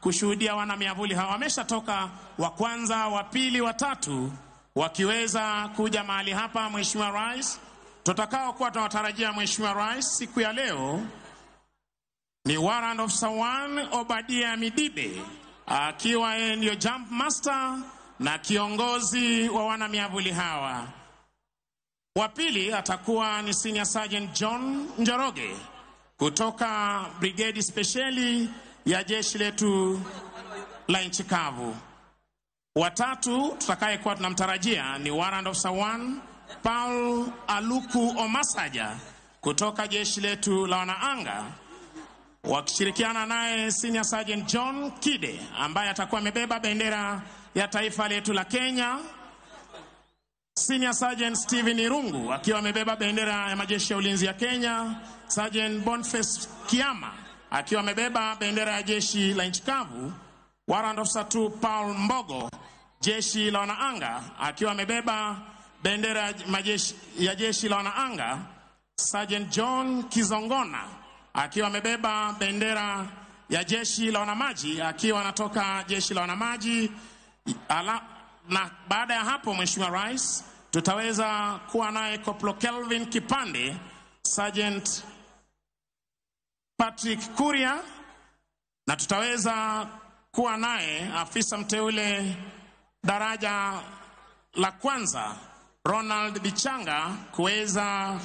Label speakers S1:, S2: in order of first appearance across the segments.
S1: kushuhudia wana miavuli hawa. Wameshatoka wa kwanza, wa pili, wa tatu wakiweza kuja mahali hapa. Mheshimiwa Rais, tutakao kuwa tunatarajia Mheshimiwa Rais siku ya leo ni Warrant Officer 1 Obadia Midibe, akiwa yeye ndio jump master na kiongozi wa wana miavuli hawa. Wa pili atakuwa ni Senior Sergeant John Njoroge kutoka Brigade Speciali ya jeshi letu la nchi kavu. Wa tatu tutakaye kuwa tunamtarajia ni Warrant Officer 1 Paul Aluku Omasaja kutoka jeshi letu la wanaanga, wakishirikiana naye Senior Sergeant John Kide ambaye atakuwa amebeba bendera ya taifa letu la Kenya, Senior Sergeant Steven Irungu akiwa amebeba bendera ya majeshi ya ulinzi ya Kenya, Sergeant Boniface Kiama akiwa amebeba bendera ya jeshi la nchi kavu, Warrant Officer 2 Paul Mbogo jeshi la wanaanga akiwa amebeba bendera ya jeshi la wanaanga, Sergeant John Kizongona akiwa amebeba bendera ya jeshi la wanamaji akiwa anatoka jeshi la wanamaji. Na baada ya hapo Mheshimiwa Rais, tutaweza kuwa naye Corporal Kelvin Kipande, Sergeant Patrick Kuria, na tutaweza kuwa naye afisa mteule daraja la kwanza Ronald Bichanga kuweza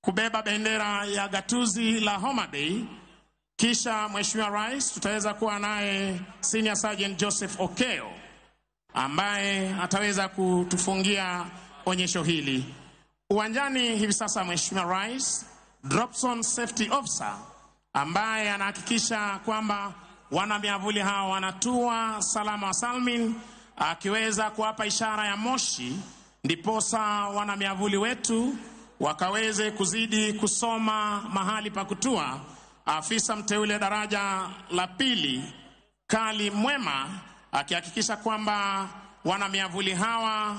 S1: kubeba bendera ya gatuzi la Homa Bay. Kisha Mheshimiwa Rais, tutaweza kuwa naye Senior Sergeant Joseph Okeo ambaye ataweza kutufungia onyesho hili. Uwanjani hivi sasa Mheshimiwa Rais, Dropson Safety Officer ambaye anahakikisha kwamba wana miavuli hawa wanatua salama wa salmin, akiweza kuwapa ishara ya moshi ndiposa wana miavuli wetu wakaweze kuzidi kusoma mahali pa kutua. Afisa mteule daraja la pili Kali Mwema akihakikisha kwamba wana miavuli hawa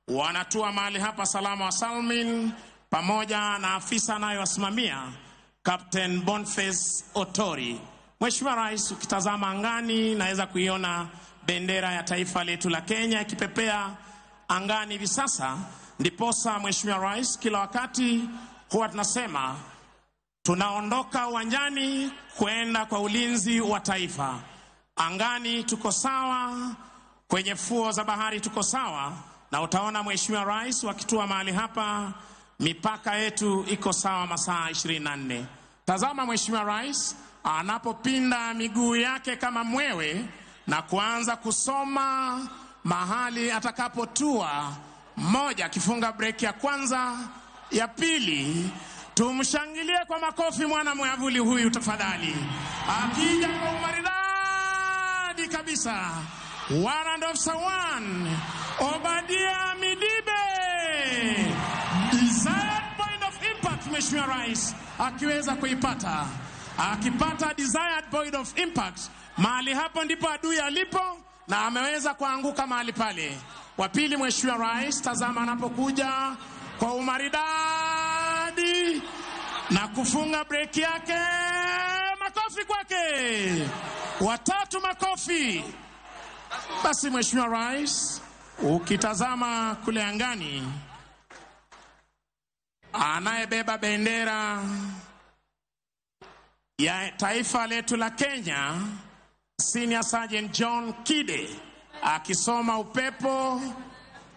S1: wanatua mahali hapa salama wa salmin, pamoja na afisa anayewasimamia Captain Boniface Otori. Mheshimiwa Rais, ukitazama angani naweza kuiona bendera ya taifa letu la Kenya ikipepea angani hivi sasa. Ndiposa Mheshimiwa Rais, kila wakati huwa tunasema tunaondoka uwanjani kwenda kwa ulinzi wa taifa. Angani tuko sawa, kwenye fuo za bahari tuko sawa, na utaona Mheshimiwa Rais wakitua mahali hapa mipaka yetu iko sawa masaa 24. Tazama Mheshimiwa Rais anapopinda miguu yake kama mwewe na kuanza kusoma mahali atakapotua. Moja, akifunga break ya kwanza, ya pili. Tumshangilie kwa makofi mwana mwavuli huyu tafadhali. Akija kwa umaridadi kabisa, Warrant Officer 1 Obadia Midibe, desired point of impact. Mheshimiwa Rais akiweza kuipata, akipata desired point of impact, mahali hapo ndipo adui alipo na ameweza kuanguka mahali pale. Wa pili Mheshimiwa Rais, tazama anapokuja kwa umaridadi na kufunga break yake. Makofi kwake. Watatu makofi. Basi Mheshimiwa Rais, ukitazama kule angani, anayebeba bendera ya taifa letu la Kenya, Senior Sergeant John Kide, akisoma upepo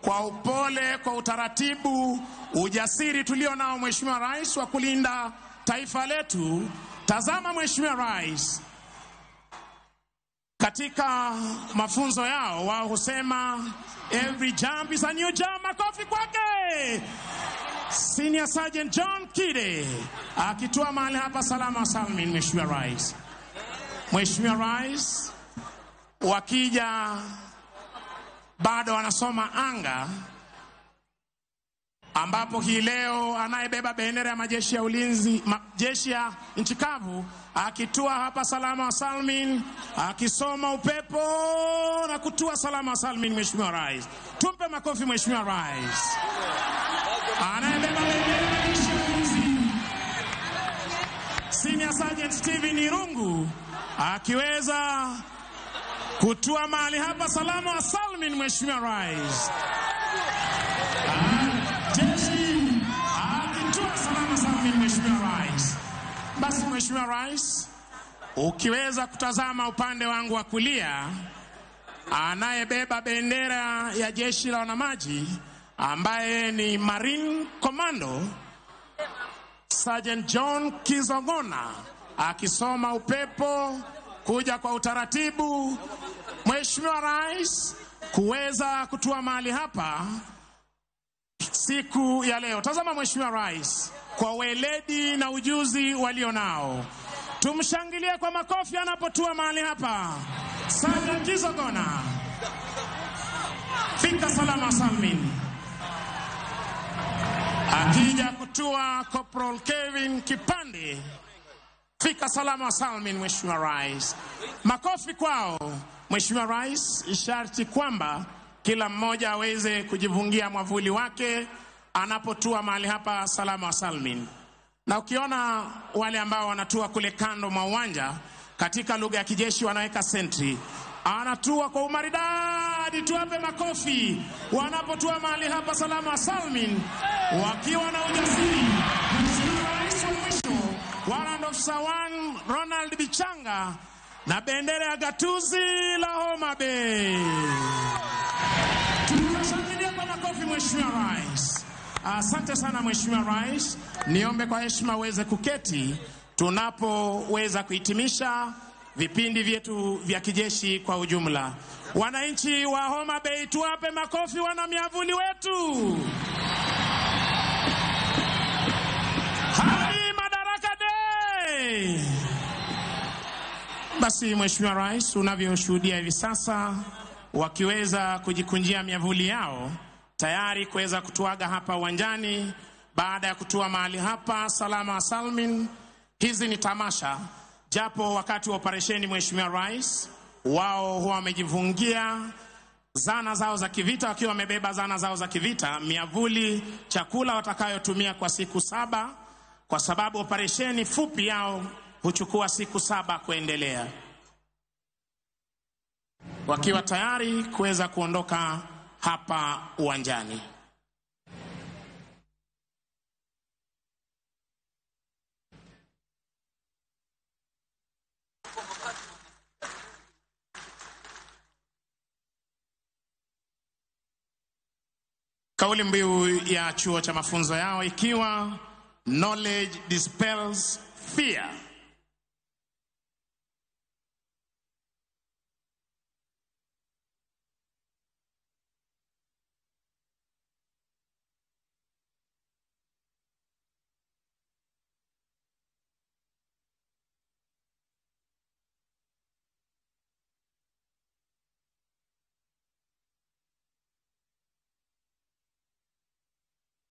S1: kwa upole, kwa utaratibu, ujasiri tulio nao Mheshimiwa Rais wa kulinda taifa letu. Tazama Mheshimiwa Rais, katika mafunzo yao wao husema every jump is a new jump. Makofi kwake. Senior Sergeant John Kide akitua mahali hapa salama salmin. Mheshimiwa Rais, Mheshimiwa Rais, wakija bado wanasoma anga, ambapo hii leo anayebeba bendera ya majeshi ya ulinzi, majeshi ya nchi kavu, akitua hapa salama wa salmin, akisoma upepo na kutua salama wa salmin. Mheshimiwa Rais, tumpe makofi Mheshimiwa Rais. Anayebeba bendera ya majeshi ya ulinzi, Senior Sergeant Steven Irungu, akiweza kutua mahali hapa salama wa salmin, Mheshimiwa Rais. Jeshi akitua salama salmin, Mheshimiwa Rais. Basi Mheshimiwa Rais, ukiweza kutazama upande wangu wa kulia, anayebeba bendera ya jeshi la wanamaji ambaye ni Marine Commando Sergeant John Kizogona, akisoma upepo kuja kwa utaratibu, Mheshimiwa Rais, kuweza kutua mahali hapa siku ya leo. Tazama Mheshimiwa Rais, kwa weledi na ujuzi walionao, tumshangilie kwa makofi anapotua mahali hapa. Sergeant Kizogona, fika salama salmin. Akija kutua Corporal Kevin Kipande, fika salama salmin, Mheshimiwa Rais. Makofi kwao. Mheshimiwa Rais, isharti kwamba kila mmoja aweze kujivungia mwavuli wake anapotua mahali hapa salama salmin. Na ukiona wale ambao wanatua kule kando mwa uwanja, katika lugha ya kijeshi wanaweka sentry, anatua kwa umaridadi, tuwape makofi wanapotua mahali hapa salama salmin, wakiwa na ujasiri. Mheshimiwa Rais wa mwisho, Warrant Officer 1 Ronald Bichanga na bendera ya gatuzi la Homa Bay. Tunashangilia kwa makofi Mheshimiwa Rais. Asante sana Mheshimiwa Rais. Niombe kwa heshima uweze kuketi tunapoweza kuhitimisha vipindi vyetu vya kijeshi kwa ujumla. Wananchi wa Homa Bay, tuwape makofi wana miavuli wetu. Happy Madaraka Day! Basi Mheshimiwa Rais, unavyoshuhudia hivi sasa wakiweza kujikunjia miavuli yao tayari kuweza kutuaga hapa uwanjani baada ya kutua mahali hapa salama salmin. Hizi ni tamasha, japo wakati wa operesheni Mheshimiwa Rais, wao huwa wamejivungia zana zao za kivita, wakiwa wamebeba zana zao za kivita, miavuli, chakula watakayotumia kwa siku 7, kwa sababu operesheni fupi yao huchukua siku 7 kuendelea, wakiwa tayari kuweza kuondoka hapa uwanjani. Kauli mbiu ya chuo cha mafunzo yao ikiwa knowledge dispels fear.